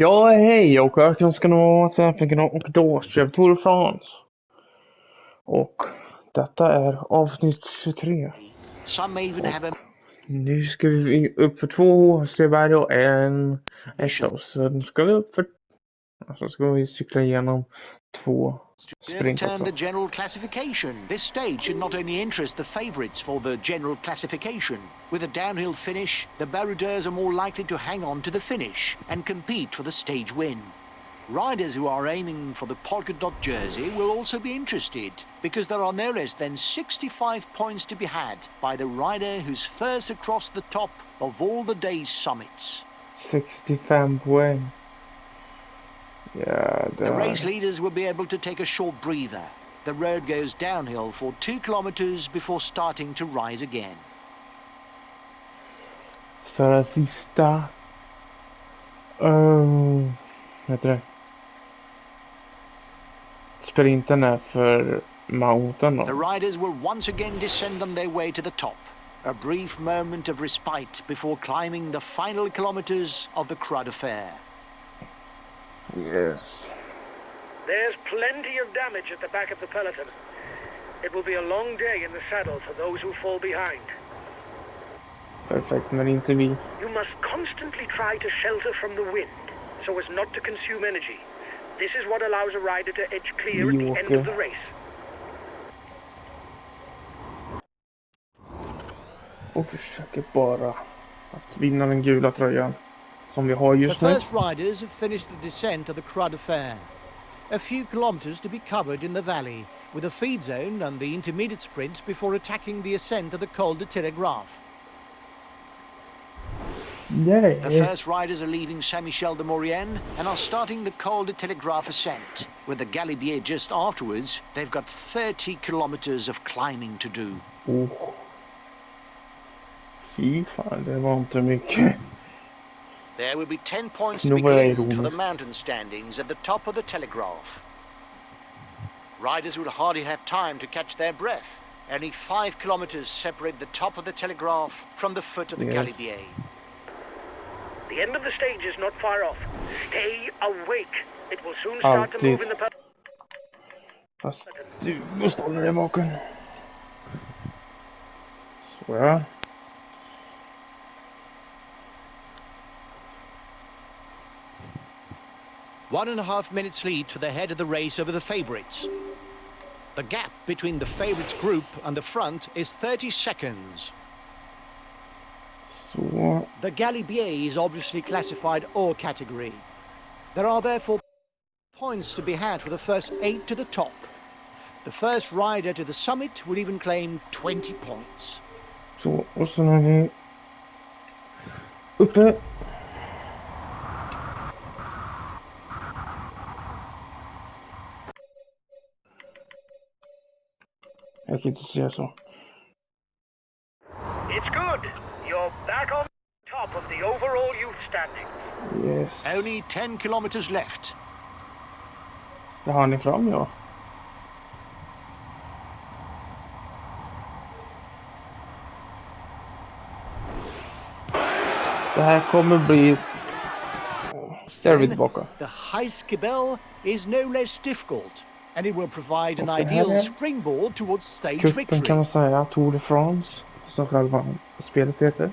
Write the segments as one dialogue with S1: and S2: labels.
S1: Ja, hej och jag ska nå tävlingen och då kör Tour de France. Och detta är avsnitt 23. Och nu ska vi upp för 2 Hårsleberg och en slås. Sen ska vi upp för... Alltså ska vi cykla igenom 2 sprint också.
S2: The general classification. This stage should not only interest the favourites for the general classification. With a downhill finish, the baroudeurs are more likely to hang on to the finish and compete for the stage win. Riders who are aiming for the polka dot jersey will also be interested, because there are no less than 65 points to be had by the rider who's first across the top of all the day's summits.
S1: 65 poäng. Yeah,
S2: the race leaders will be able to take a short breather. The road goes downhill for 2 kilometers before starting to rise again.
S1: Så den sista... heter det? Sprinten är för mountain då.
S2: The riders will once again descend on their way to the top. A brief moment of respite before climbing the final kilometers of the Croix de Fer.
S1: Yes.
S3: There's plenty of damage at the back of the peloton. It will be a long day in the saddle for those who fall behind.
S1: Perfekt, men inte vi.
S3: You must constantly try to shelter from the wind so as not to consume energy. This is what allows a rider to edge clear at the end of the race.
S1: Och försöker bara att vinna den gula tröjan som vi har just nu.
S2: The first riders have finished the descent of the Croix de Fer. A few kilometers to be covered in the valley, with a feed zone and the intermediate sprints before attacking the ascent of the Col de Telegraphe.
S1: Yay.
S2: The first riders are leaving Saint-Michel de Maurienne and are starting the Col de Telegraphe ascent. With the Galibier just afterwards, they've got 30 kilometers of climbing to do.
S1: Oh. Fy fan, det var inte mycket.
S2: There will be 10 points to be gained for the mountain standings at the top of the Telegraph. Riders will hardly have time to catch their breath. Only 5 kilometers separate the top of the Telegraph from the foot of the Galibier.
S3: The end of the stage is not far off. Stay awake. It will soon start to move in the peloton.
S1: Fast du måste hålla dig vaken. Så ja.
S2: One and a half minutes lead for the head of the race over the favourites. The gap between the favourites group and the front is 30 seconds.
S1: Så.
S2: The Galibier is obviously classified all category. There are therefore points to be had for the first 8 to the top. The first rider to the summit will even claim 20 points.
S1: Så, och så har vi uppe. Jag kan inte se så.
S3: It's good. You're back on top of the overall youth standing.
S1: Yes.
S2: Only 10 kilometers left.
S1: Det har ni fram, ja. Det här kommer bli... Ställer vi tillbaka.
S2: The high skibell is no less difficult. And it will provide an ideal springboard towards stage
S1: Kuppen
S2: victory.
S1: kan man säga, Tour de France, som själva spelet heter.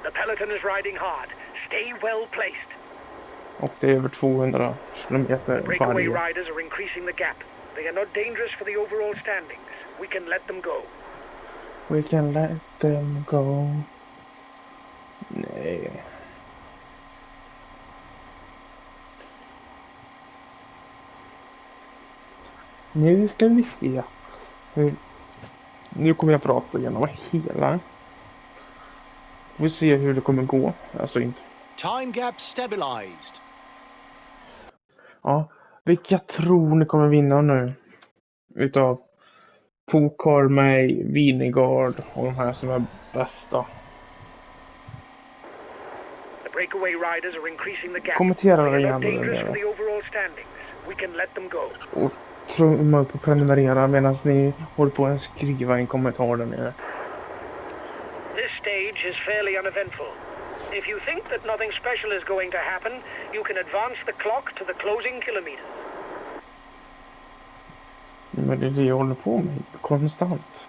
S3: The peloton is riding hard. Stay well placed.
S1: Och det är över 200 kilometer
S3: Breakaway
S1: varje.
S3: riders are increasing the gap. They are not dangerous for the overall standings. We can let them go.
S1: We can let them go. Nej. Nu ska vi se hur... Nu kommer jag prata igenom hela. Vi ser hur det kommer gå. Alltså inte.
S2: Time gap stabilized.
S1: Ja, vilka tror ni kommer vinna nu? Utav Pogcar, mig, Vinegard och de här som är bästa.
S3: The breakaway riders are increasing the gap.
S1: Kommentera
S3: They are
S1: gärna
S3: not
S1: det
S3: dangerous for
S1: där.
S3: the overall standings. We can let them go.
S1: Och trumma på prenumerera medan ni håller på att skriva en kommentar där nere.
S3: This stage is fairly uneventful. If you think that nothing special is going to happen, you can advance the clock to the closing kilometer.
S1: Men det är det jag håller på med konstant.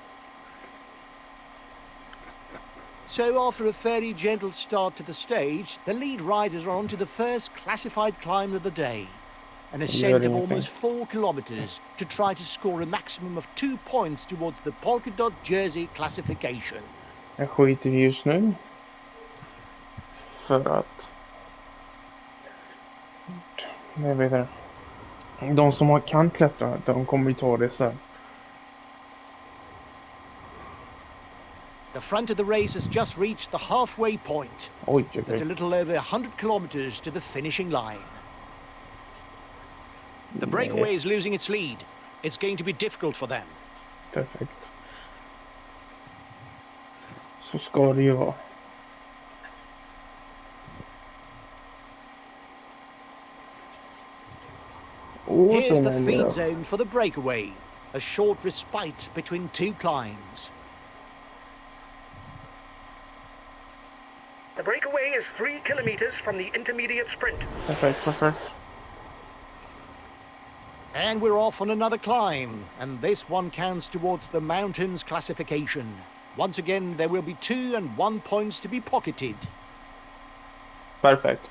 S2: So after a fairly gentle start to the stage, the lead riders are on to the first classified climb of the day. An ascent of almost 4 kilometers to try to score a maximum of 2 points towards the polka dot jersey classification.
S1: Jag skiter just nu. För att... Jag vet inte. De som kan klättra, de kommer ju ta det sen.
S2: The front of the race has just reached the halfway point.
S1: Oj,
S2: There's a little over 100 kilometers to the finishing line. The breakaway is losing its lead. It's going to be difficult for them.
S1: Perfekt. Så ska det ju vara.
S2: Here's the feed zone for the breakaway. A short respite between two climbs.
S3: The breakaway is 3 kilometers from the intermediate sprint.
S1: Perfekt.
S2: And we're off on another climb, and this one counts towards the mountains classification. Once again, there will be 2 and 1 points to be pocketed.
S1: Perfekt.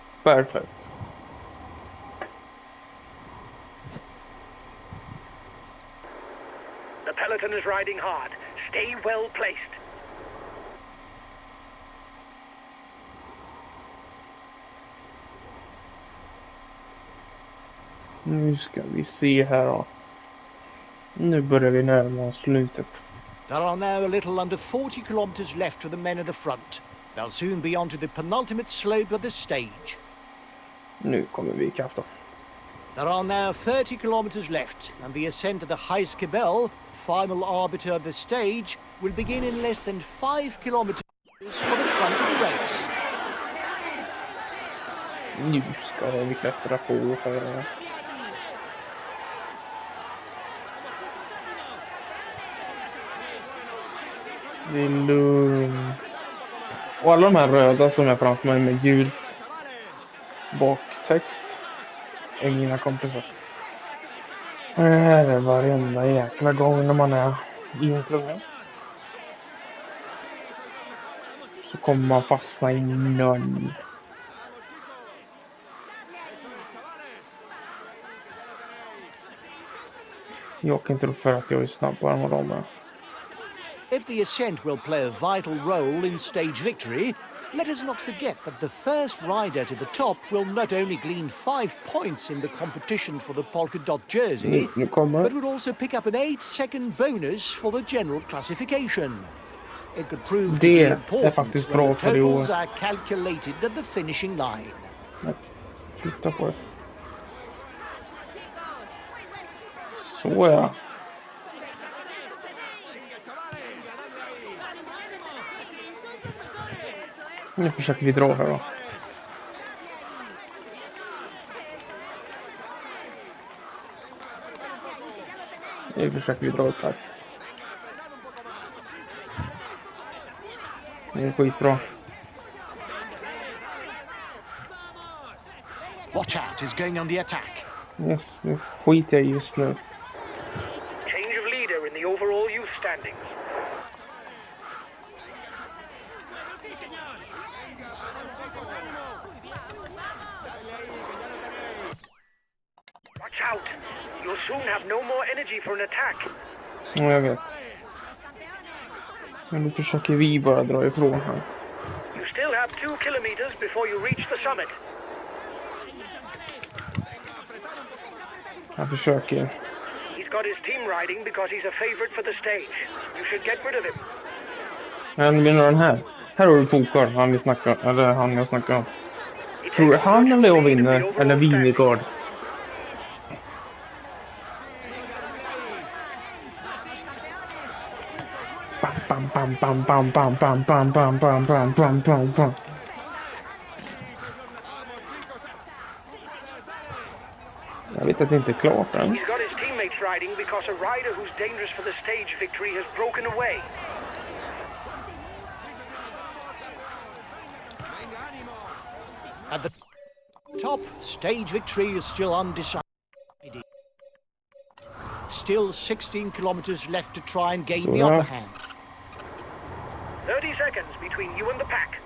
S3: The peloton is riding hard. Stay well placed.
S1: Nu ska vi se här då. Nu börjar vi närma oss slutet.
S2: There are now a little under 40 kilometers left for the men at the front. They'll soon be on to the penultimate slope of the stage.
S1: Nu kommer vi ikapp då.
S2: There are now 30 kilometers left, and the ascent of the Heiskebel, final arbiter of the stage, will begin in less than 5 kilometers for the front of the race.
S1: Nu ska vi klättra på här. Det är lugnt. Och alla de här röda som är framför mig med gult baktext är mina kompisar. Det här är varenda jäkla gång när man är i en klunga. Så kommer man fastna i någon. Jag kan inte tro för att jag är snabbare än vad de är.
S2: If the ascent will play a vital role in stage victory, let us not forget that the first rider to the top will not only glean 5 points in the competition for the polka dot jersey, but would also pick up an 8-second bonus for the general classification. It could prove to be important when the totals are calculated at the finishing line.
S1: Titta på det. Så ja. Nu försöker vi dra här då. Nu försöker vi dra upp här. Det är skitbra.
S2: Watch out, is going on the attack.
S1: Yes, nu skiter jag just nu.
S3: Change of leader in the overall youth standings. Watch out! You'll soon have no more energy for an attack.
S1: Ja, jag vet. Men nu försöker vi bara dra ifrån här.
S3: You still have 2 kilometers before you reach the summit.
S1: Jag försöker.
S3: He's got his team riding because he's a favorite for the stage. You should get rid of him.
S1: Men vinner den här. Här har du Pogcar, han vi snackar, eller han jag snackar om. Tror du han eller jag vinner? Eller Vinegard? Bam bam bam bam bam bam bam bam bam bam bam bam bam. Jag vet att det inte är klart än.
S3: He's got his teammates riding because a rider who's dangerous for the stage victory has broken away.
S2: At the top, stage victory is still undecided. Still 16 kilometers left to try and gain the upper hand.
S3: 30 seconds between you and the pack.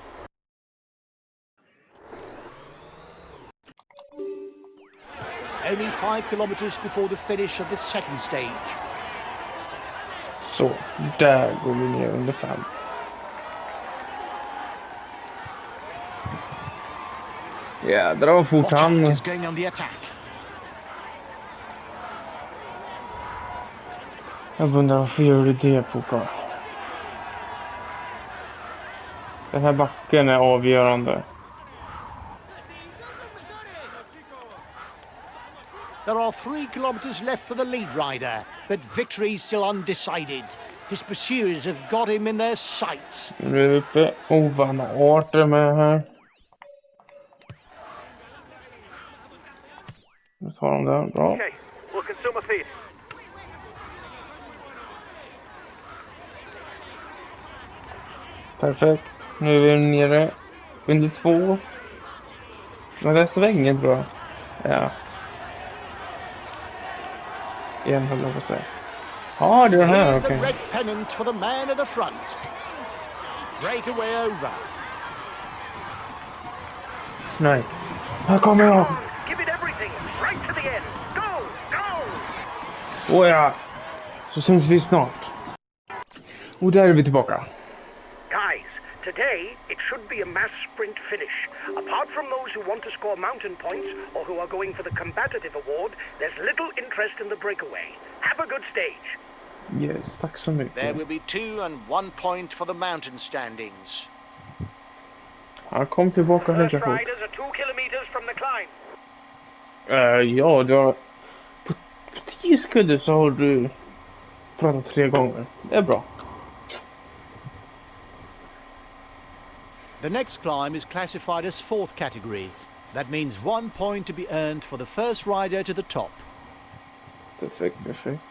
S2: Only 5 kilometers before the finish of the second stage.
S1: Så, där går vi ner under 5. Jädrar vad fort han...
S2: Watch out, is going on the attack.
S1: Jag undrar varför gör du det, Pogcar? Den här backen är avgörande.
S2: There are 3 kilometers left for the lead rider, but victory is still undecided. His pursuers have got him in their sights.
S1: Nu är vi uppe ovana arter med här. Nu tar de där, bra.
S3: Okay, we'll consume a feed.
S1: Perfekt. Nu är vi nere under 2. Men det är svängen tror jag. Ja. En höll jag på att säga. Ja, det är här, okej.
S2: The red pennant for the man at the front. Breakaway over.
S1: Nej. Här kommer jag.
S3: Give it everything, right to the end. Go, go!
S1: Åh ja. Så syns vi snart. Och där är vi tillbaka.
S3: Guys, today it should be a mass sprint finish. Apart from those who want to score mountain points or who are going for the combative award, there's little interest in the breakaway. Have a good stage.
S1: Yes, tack så mycket.
S2: There will be 2 and 1 point for the mountain standings.
S1: Han kom tillbaka
S3: First
S1: lika fort.
S3: riders are 2 kilometers from the climb.
S1: Ja, du har... På 10 sekunder så har du pratat 3 gånger. Det är bra.
S2: The next climb is classified as 4th category. That means 1 point to be earned for the first rider to the top.
S1: Perfekt, perfekt.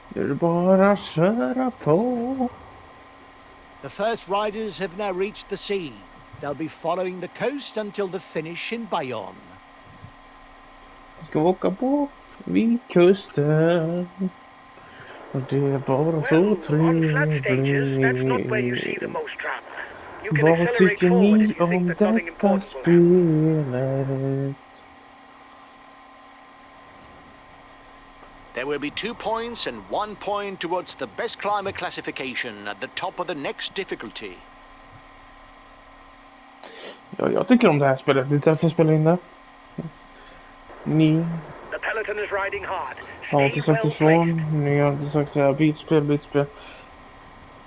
S1: Det är bara att köra på.
S2: The first riders have now reached the sea. They'll be following the coast until the finish in Bayonne.
S1: Ska vi åka på vid kusten. Och det är bara så
S3: On flat stages, that's not where you see
S1: trevligt.
S3: the most travel. You can
S1: Vad
S3: accelerate
S1: tycker
S3: forward
S1: ni
S3: if you think
S1: om
S3: that nothing
S1: detta
S3: important will happen.
S1: spelet?
S2: There will be 2 points and 1 point towards the best climber classification at the top of the next difficulty.
S1: Ja, jag tycker om det här spelet. Det är därför jag spelar in det. Ni
S3: The peloton is riding hard.
S1: har inte
S3: Stay
S1: sagt
S3: well
S1: ifrån.
S3: placed.
S1: Ni har inte sagt så här bytspel.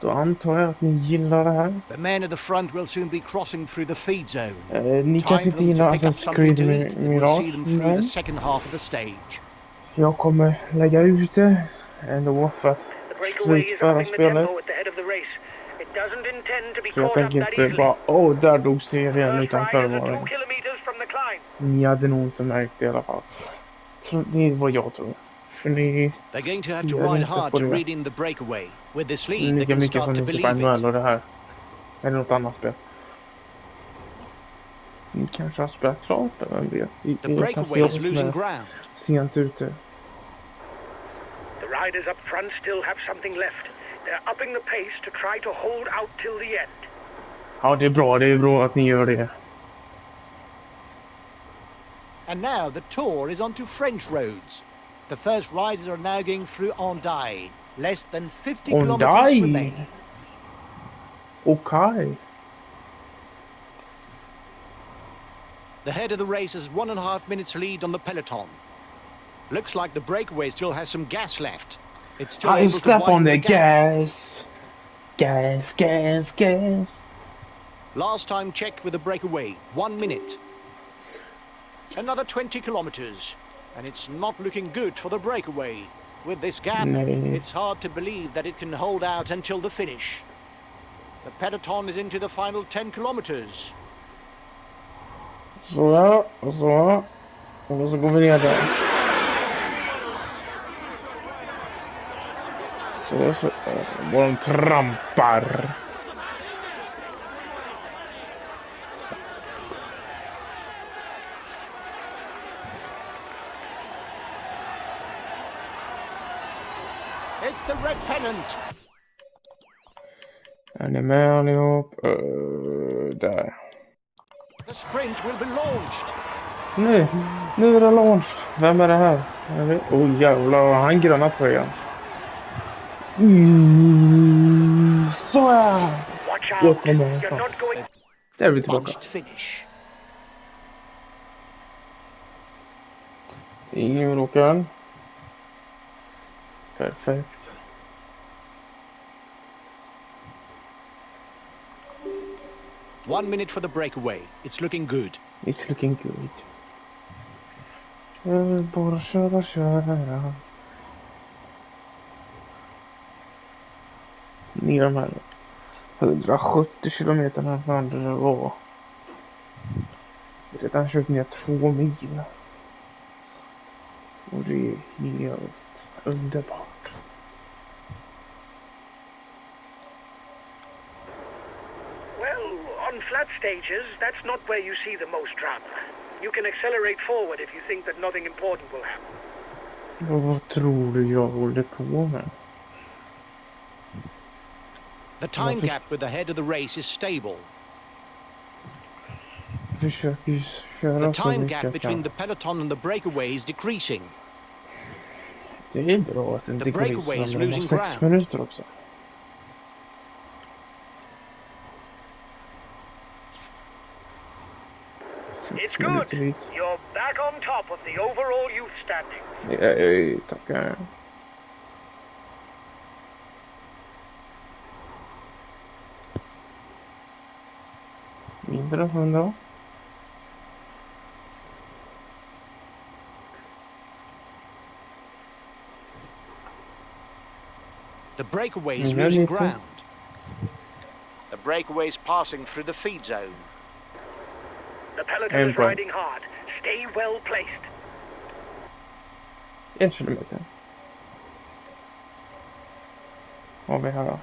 S1: Då antar jag att ni gillar det här.
S2: The men at the front will soon be crossing through the feed zone.
S1: Ni kanske
S2: Time for
S1: inte
S2: them
S1: gillar
S2: to pick up
S1: Assassin's
S2: something to
S1: Creed
S2: eat that will see them through
S1: Mirage.
S2: the second half of the stage.
S1: Jag kommer lägga ut det ändå för att
S3: The breakaway is
S1: slutföra
S3: upping the
S1: spelet.
S3: tempo at the head of the race. It doesn't intend to be
S1: Så jag
S3: caught up
S1: tänker
S3: that
S1: inte
S3: easily.
S1: bara, där dog serien
S3: First
S1: utan
S3: riders are 2
S1: förvarning.
S3: kilometers from the climb.
S1: Ni hade nog inte märkt det i alla fall. Det är vad jag tror. För ni
S2: They're going to have to
S1: Yeah,
S2: ride
S1: that's
S2: hard
S1: what
S2: to
S1: it
S2: read in the breakaway. With this lead, they
S1: lika
S2: can
S1: mycket
S2: start
S1: som
S2: to
S1: ni
S2: believe
S1: Super
S2: it.
S1: Manuel och det här. Eller något annat spel. Ni kanske har spelat klart det, vem vet.
S2: The breakaway is losing ground.
S1: Sent ute.
S3: The riders up front still have something left. They're upping the pace to try to hold out till the end.
S1: Ja, det är bra att ni gör det.
S2: And now the tour is onto French roads. The first riders are now going through Hendaye. Less than 50 kilometers
S1: Hendaye?
S2: remain.
S1: Okej.
S2: The head of the race has 1.5 minutes lead on the peloton. Looks like the breakaway still has some gas left. It's still
S1: I
S2: able to
S1: step
S2: widen
S1: on the
S2: gap.
S1: gas.
S2: Last time checked with the breakaway, 1 minute. Another 20 kilometers. And it's not looking good for the breakaway. With this gap,
S1: No.
S2: it's hard to believe that it can hold out until the finish. The peloton is into the final 10 kilometers.
S1: Så. Och så går vi ner där. Så. Vad de trampar.
S2: It's the red pennant.
S1: Är ni med allihop? Där.
S2: The sprint will be launched.
S1: Nu är det launched. Vem är det här? Jävlar, han gröna tröjan. Så ja!
S3: Watch out. You're not going...
S1: Där är vi tillbaka.
S2: Bunched finish.
S1: Ingen råkar. Perfekt.
S2: One minute for the breakaway. It's looking good.
S1: It's looking good. Jag vill bara köra. Ner de här 170 kilometerna från det var. Redan kört ner 2 mil. Och det är helt underbart.
S3: Well, on flat stages, that's not where you see the most drama. You can accelerate forward if you think that nothing important will happen.
S1: Vad tror du jag håller på med?
S2: The time gap with the head of the race is stable.
S1: Försöker köra
S2: The time gap between the peloton and the breakaway is decreasing.
S1: Det är bra att inte
S2: The
S1: går
S2: breakaway is
S1: in
S2: losing
S1: 6
S2: ground.
S1: minuter också.
S3: It's good. You're back on top of the overall youth standing.
S1: Tackar. Mindre än 100.
S2: The breakaway is losing ground. The breakaway is passing through the feed zone.
S3: The peloton is riding hard. Stay well placed.
S1: 1 kilometer. Vad har vi här då?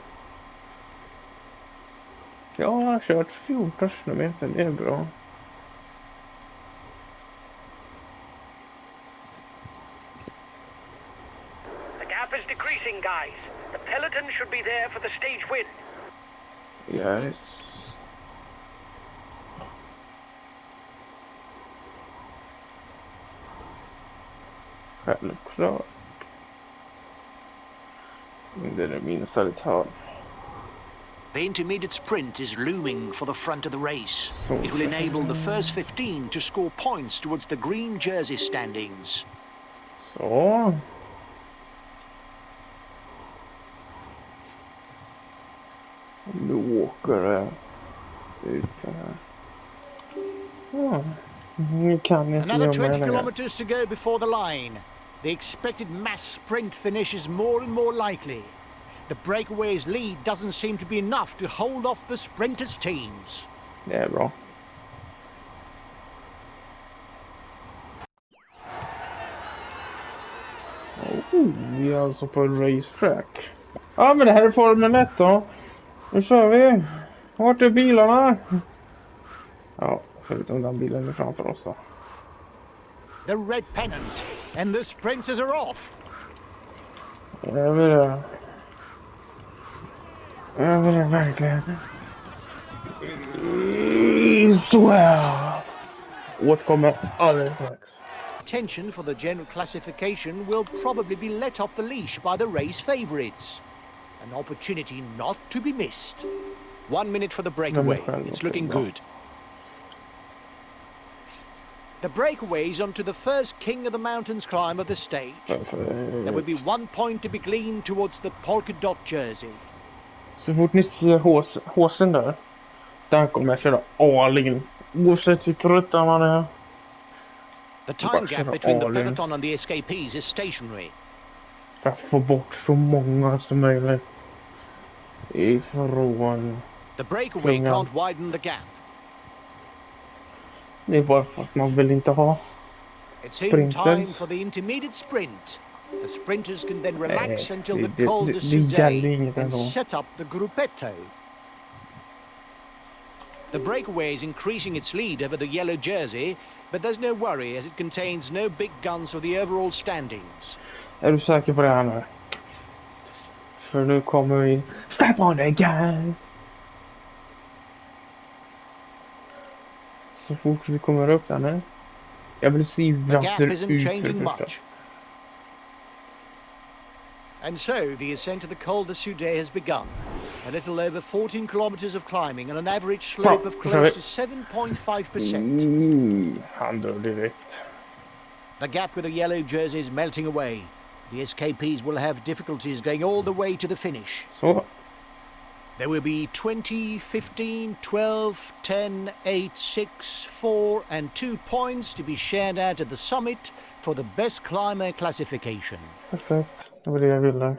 S1: Jag har kört 14 kilometer, det är bra.
S3: The gap is decreasing, guys. The peloton should be there for the stage win.
S1: Yes. Självklart. Det är det minsta detalj.
S2: The intermediate sprint is looming for the front of the race. It will enable the first 15 to score points towards the green jersey standings.
S1: Så. Nu åker det ut det här. Ja, nu kan inte
S2: Another
S1: göra
S2: 20
S1: det.
S2: kilometers to go before the line. The expected mass sprint finish is more and more likely. The breakaway's lead doesn't seem to be enough to hold off the sprinters' teams.
S1: Det är bra. Vi är alltså på racetrack. Ja, men det här är Formel 1 då. Nu kör vi. Vart är bilarna? Ja, förutom den bilen är framför oss då.
S2: The red pennant and the sprinters are off.
S1: Över det. Över det verkligen. Så här. Återkommer alldeles strax.
S2: Attention for the general classification will probably be let off the leash by the race favourites. An opportunity not to be missed. 1 minute for the breakaway. It's looking good. The breakaway is onto the first King of the Mountains climb of the stage. There will be 1 point to be gleaned towards the polka dot jersey.
S1: Så fort ni ser håsen där. Där kommer jag köra all in. Oavsett hur trötta man är.
S2: The time gap between the peloton and the escapees is stationary.
S1: För att få bort så många som möjligt ifrån.
S2: The breakaway can't widen the gap.
S1: Det är bara för att man vill inte ha
S2: It's in time for the intermediate sprint. The sprinters can then relax until the col de Soudé and set up the gruppetto. The breakaway is increasing its lead over the yellow jersey, but there's no worry as it contains no big guns for the overall standings.
S1: Är du säker på det här nu? För nu kommer vi... Step on the gas! Så fort vi kommer upp där nu. Jag vill se hur
S2: The
S1: det
S2: gap
S1: ser
S2: isn't
S1: ut
S2: changing
S1: först.
S2: much. And so the ascent to the Col de Soudet has begun. A little over 14 kilometers of climbing and an average slope of close to 7.5%.
S1: Han dör direkt.
S2: The gap with the yellow jersey is melting away. The escapees will have difficulties going all the way to the finish.
S1: Så.
S2: There will be 20, 15, 12, 10, 8, 6, 4 and 2 points to be shared out at the summit for the best climber classification.
S1: Perfekt. Det var det jag ville.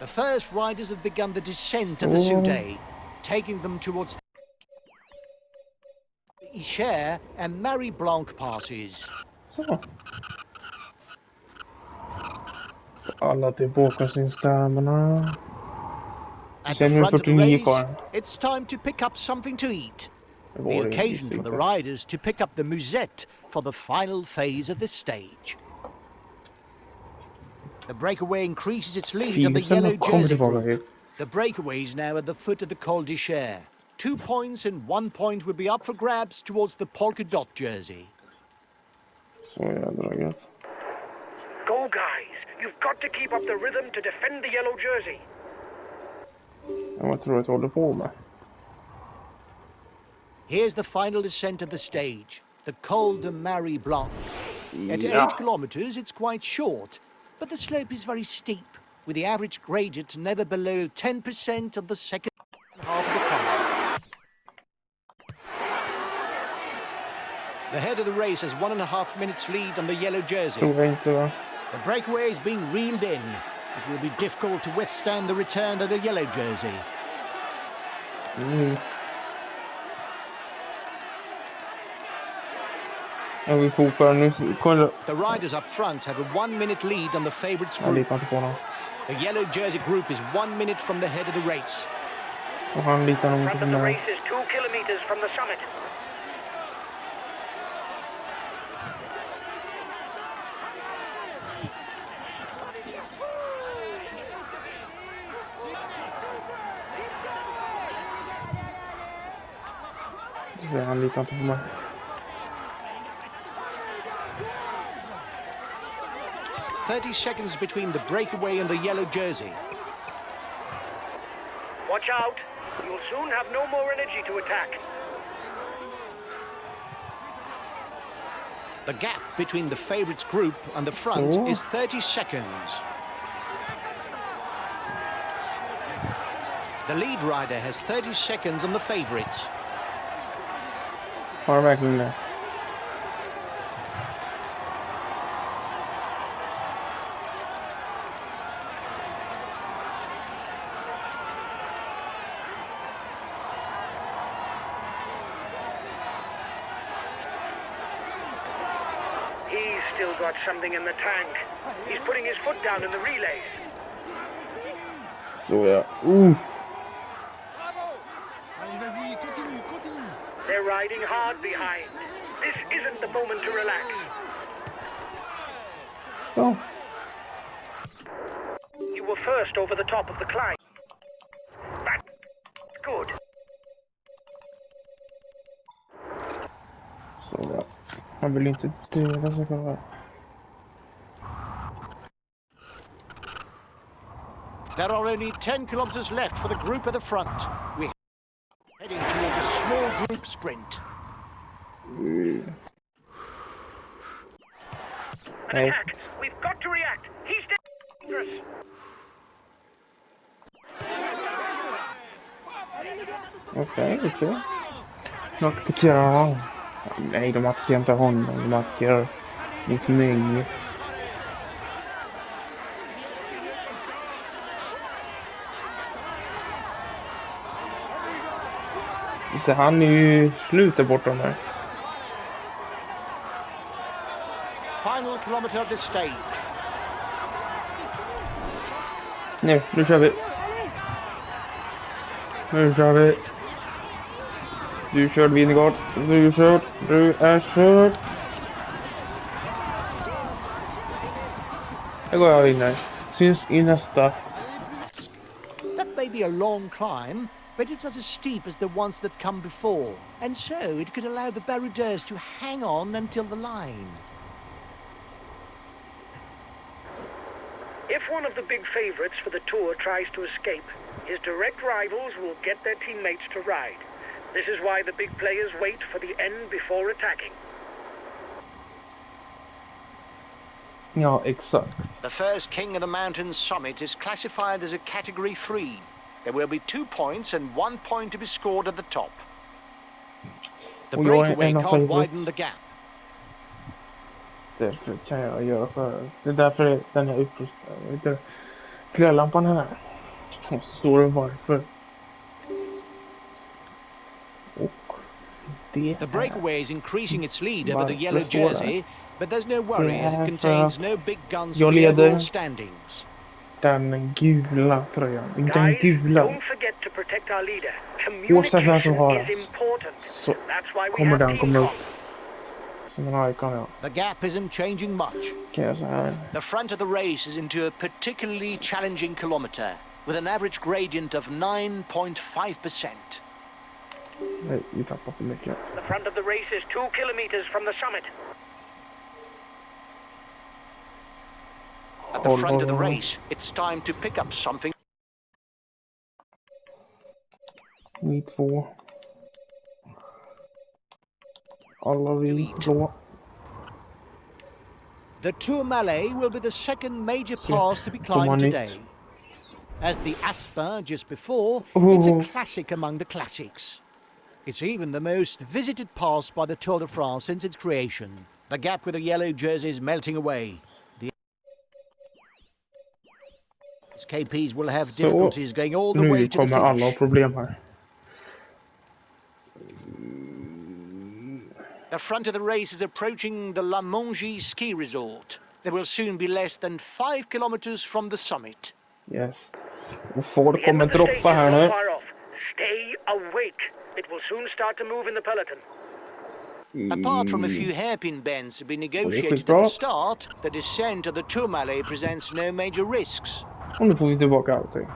S2: The first riders have begun the descent of the Soudet, taking them towards the Icher and Marie Blanc passes.
S1: Så. Alla till båtkonstnärerna.
S2: At the
S1: Sen är det
S2: front of the
S1: 49
S2: race,
S1: kvar.
S2: it's time to pick up something to eat.
S1: Det
S2: The
S1: var det
S2: occasion for the
S1: inte.
S2: riders to pick up the musette for the final phase of this stage. The breakaway increases its lead on the
S1: Philipsen
S2: yellow
S1: kommer
S2: jersey
S1: tillbaka
S2: group.
S1: hit.
S2: The breakaway is now at the foot of the Col d'Icher. 2 points and 1 point will be up for grabs towards the polka dot jersey.
S1: Så jävla gött.
S3: Go, guys. You've got to keep up the rhythm to defend the yellow jersey.
S1: Jag tror att jag håller på med.
S2: Here's the final descent of the stage, the Col de Marie Blanc. At
S1: Ja.
S2: 8 kilometers, it's quite short, but the slope is very steep, with the average gradient never below 10% of the second half of the climb. The head of the race has 1.5 minutes lead on the yellow jersey.
S1: Tror jag inte, va?
S2: The breakaway is being reeled in. It will be difficult to withstand the return of the yellow jersey.
S1: Jag vill foka nu. Kolla.
S2: The riders up front have a 1 minute lead on the favourites
S1: Jag
S2: group.
S1: litar inte på honom.
S2: The yellow jersey group is 1 minute from the head of the race.
S1: Och han litar nog inte
S3: Front
S1: på
S3: of the
S1: mig.
S3: race is 2 kilometers from the summit.
S1: Så han litar inte på mig.
S2: "30 seconds between the breakaway and the yellow jersey.
S3: Watch out. You'll soon have no more energy to attack.
S2: The gap between the favourites group and the front
S1: Oh.
S2: is 30 seconds. The lead rider has 30 seconds on the favourites.
S1: Har han verkligen det?
S3: He's still got something in the tank. He's putting his foot down in the relays.
S1: Så ja.
S3: They're riding hard behind. This isn't the moment to relax.
S1: Så.
S3: You were first over the top of the climb. That's good.
S1: Så ja. Han vill inte döda sig själv.
S2: There are only 10 kilometers left for the group at the front. We're heading towards a small group sprint.
S3: An
S1: Nej.
S3: attack. We've got to react. He's dangerous.
S1: Okej. De attackerar honom. Nej, de attackerar inte honom. De attackerar mot mig. Så han är ju slut där borta nu.
S2: Final kilometer of this stage.
S1: Nu kör vi. Du kör Vingård. Du är körd. Jag går vidare. Syns i nästa.
S2: That may be a long climb, but it's not as steep as the ones that come before, and so it could allow the baroudeurs to hang on until the line.
S3: If one of the big favorites for the tour tries to escape, his direct rivals will get their teammates to ride. This is why the big players wait for the end before attacking.
S1: Ja, exakt.
S2: The first king of the mountain summit is classified as a category 3. There will be 2 points and 1 point to be scored at the top. The breakaway can't widen the gap.
S1: Därför kan jag göra så här. Det är därför den är utrustad. Glödlampan här. Och så står det varför. Och det
S2: The breakaway is increasing its lead over the yellow jersey, but there's no worry as it contains no big guns for the overall standings.
S1: Den gula tröjan. Den
S3: Guys,
S1: gula.
S3: don't forget to protect our leader. Communication is important.
S1: Så
S3: That's why we
S1: kommer
S3: have
S1: den komma upp. Som en icon, ja.
S2: The gap isn't changing much.
S1: Kan jag säga här.
S2: The front of the race is into a particularly challenging kilometre, with an average gradient of 9.5%.
S1: Nej, vi tappar för mycket.
S3: The front of the race is 2 kilometers from the summit.
S2: At the front of the race, it's time to pick up something.
S1: Ni två. Alla vi blå.
S2: The Tourmalet will be the second major pass to be climbed today. As the Asper just before, it's a classic among the classics. It's even the most visited pass by the Tour de France since its creation. The gap with the yellow jersey is melting away. The KPs will have difficulties going all the way to the
S1: Nu kommer alla ha
S2: finish.
S1: problem här.
S2: The front of the race is approaching the La Mongie ski resort. There will soon be less than 5 kilometers from the summit.
S1: Yes. Och folk
S3: The end
S1: kommer
S3: of the stage
S1: droppa här
S3: is not
S1: nu.
S3: far off. Stay awake. It will soon start to move in the peloton.
S2: Apart from a few hairpin bends have been negotiated at the start, the descent of the Tourmalet presents no major risks.
S1: Och nu får vi tillbaka allting.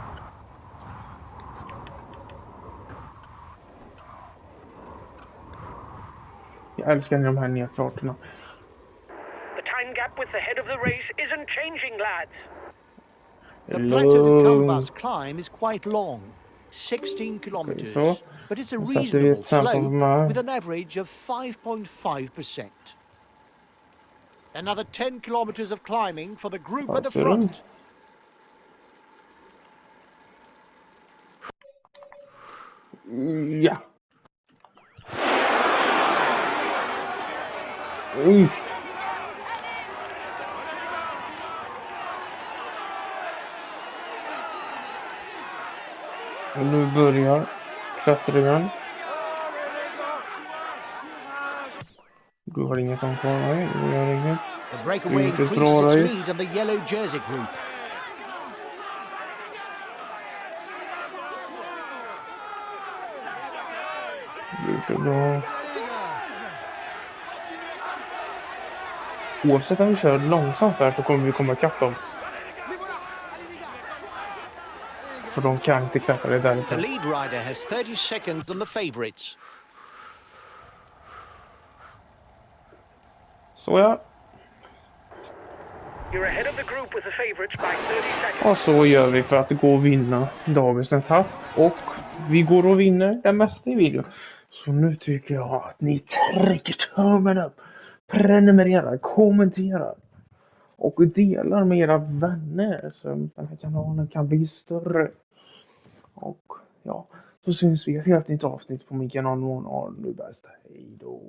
S1: Jag älskar de här nedfarterna.
S3: The time gap with the head of the race isn't changing, lads.
S2: The plateau to Cambas climb is quite long, 16 kilometers, but it's a reasonable slope with an average of 5.5%. Another 10 kilometers of climbing for the group at the front.
S1: Ja. Oj. Och nu börjar klättringen. Du har inget som kvar, nej, du har inget.
S2: The breakaway increased its lead of the yellow jersey group.
S1: Det är bra. Oavsett om vi kör långsamt här så kommer vi komma ikapp dem. För de kan inte klättra det där.
S2: The lead rider has 30 seconds on the favorites.
S1: Så ja.
S3: You're ahead of the group with the favorites by 30 seconds.
S1: Och så gör vi för att gå och vinna dagens etapp. Och vi går och vinner det mesta i videon. Så nu tycker jag att ni trycker tummen upp. Prenumererar, kommenterar. Och delar med era vänner. Så den här kanalen kan bli större. Och ja, så syns vi i ett helt nytt avsnitt på min kanal. Nu bäst. Hej då.